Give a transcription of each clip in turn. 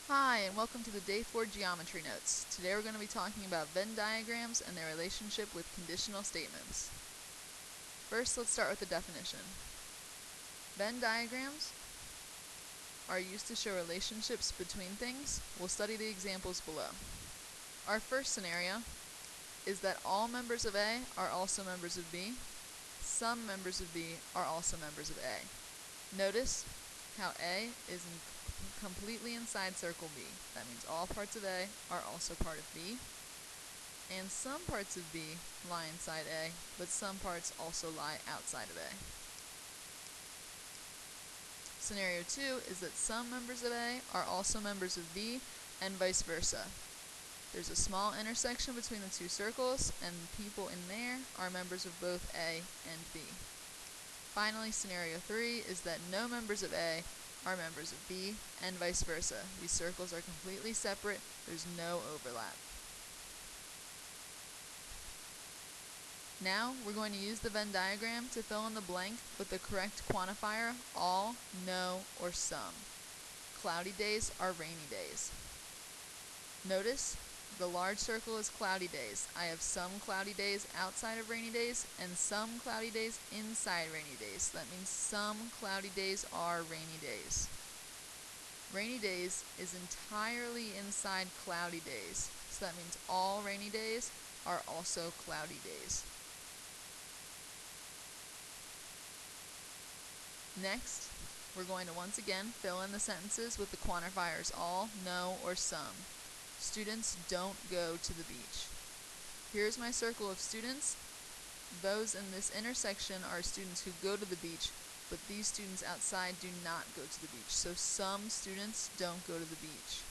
Hi, and welcome to the Day 4 Geometry Notes. Today we're going to be talking about Venn diagrams and their relationship with conditional statements. First, let's start with the definition. Venn diagrams are used to show relationships between things. We'll study the examples below. Our first scenario is that all members of A are also members of B. Some members of B are also members of A. Notice how A is completely inside circle B. That means all parts of A are also part of B. And some parts of B lie inside A, but some parts also lie outside of A. Scenario 2 is that some members of A are also members of B, and vice versa. There's a small intersection between the two circles, and people in there are members of both A and B. Finally, scenario 3 is that no members of A are members of B, and vice versa. These circles are completely separate. There's no overlap. Now, we're going to use the Venn diagram to fill in the blank with the correct quantifier, all, no, or some. Cloudy days are rainy days. Notice, the large circle is cloudy days. I have some cloudy days outside of rainy days and some cloudy days inside rainy days. That means some cloudy days are rainy days. Rainy days is entirely inside cloudy days. So that means all rainy days are also cloudy days. Next, we're going to once again fill in the sentences with the quantifiers all, no, or some. Students don't go to the beach. Here's my circle of students. Those in this intersection are students who go to the beach, but these students outside do not go to the beach. So some students don't go to the beach.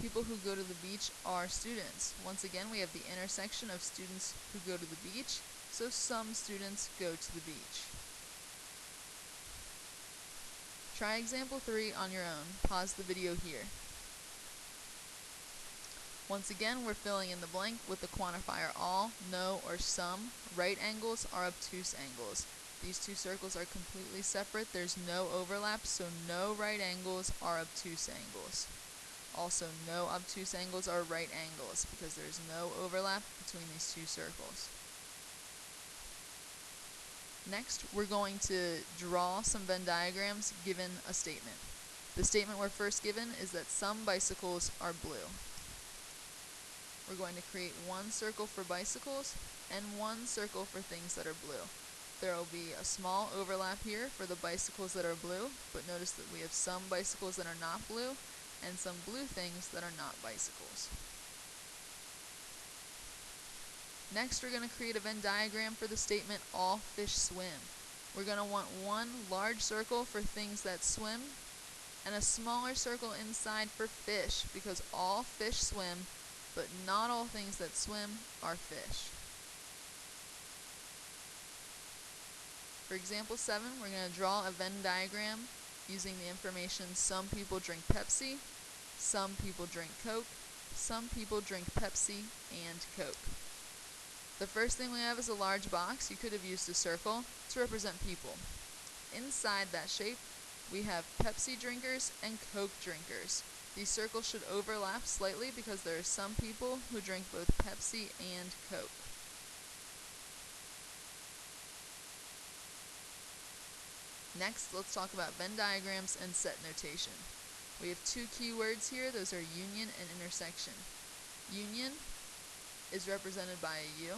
People who go to the beach are students. Once again, we have the intersection of students who go to the beach, so some students go to the beach. Try example 3 on your own. Pause the video here. Once again, we're filling in the blank with the quantifier all, no, or some. Right angles are obtuse angles. These two circles are completely separate. There's no overlap, so no right angles are obtuse angles. Also, no obtuse angles are right angles because there's no overlap between these two circles. Next, we're going to draw some Venn diagrams given a statement. The statement we're first given is that some bicycles are blue. We're going to create one circle for bicycles and one circle for things that are blue. There will be a small overlap here for the bicycles that are blue, but notice that we have some bicycles that are not blue and some blue things that are not bicycles. Next, we're going to create a Venn diagram for the statement all fish swim. We're going to want one large circle for things that swim and a smaller circle inside for fish because all fish swim, but not all things that swim are fish. For example 7, we're going to draw a Venn diagram using the information some people drink Pepsi, some people drink Coke, some people drink Pepsi and Coke. The first thing we have is a large box. You could have used a circle to represent people. Inside that shape, we have Pepsi drinkers and Coke drinkers. These circles should overlap slightly because there are some people who drink both Pepsi and Coke. Next, let's talk about Venn diagrams and set notation. We have two keywords here. Those are union and intersection. Union is represented by a U,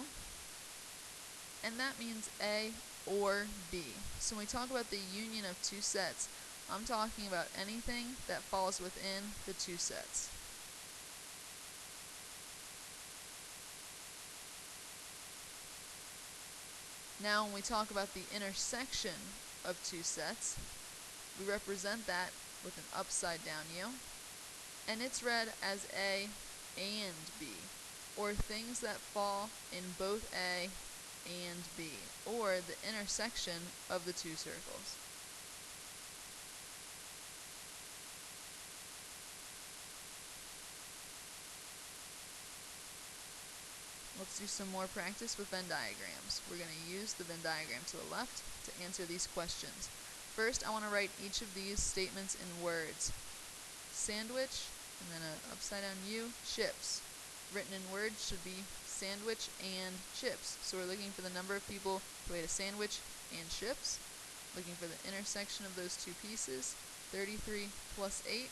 and that means A or B. So when we talk about the union of two sets, I'm talking about anything that falls within the two sets. Now when we talk about the intersection of two sets, we represent that with an upside down U, and it's read as A and B, or things that fall in both A and B, or the intersection of the two circles. Let's do some more practice with Venn diagrams. We're going to use the Venn diagram to the left to answer these questions. First, I want to write each of these statements in words. Sandwich and then an upside down U, chips. Written in words should be sandwich and chips. So we're looking for the number of people who ate a sandwich and chips. Looking for the intersection of those two pieces. 33 plus 8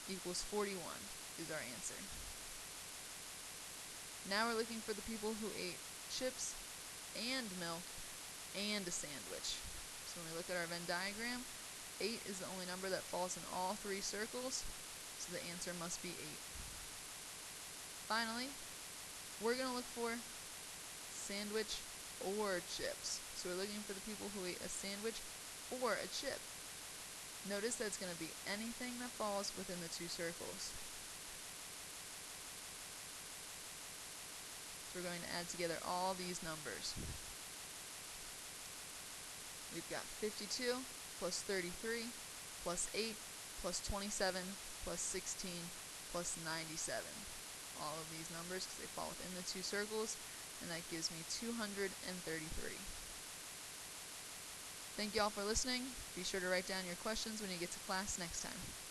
equals 41 is our answer. Now we're looking for the people who ate chips and milk and a sandwich. So when we look at our Venn diagram, 8 is the only number that falls in all three circles, so the answer must be 8. Finally, we're going to look for sandwich or chips. So we're looking for the people who ate a sandwich or a chip. Notice that it's going to be anything that falls within the two circles. So we're going to add together all these numbers. We've got 52 plus 33 plus 8 plus 27 plus 16 plus 97. All of these numbers because they fall within the two circles, and that gives me 233. Thank you all for listening. Be sure to write down your questions when you get to class next time.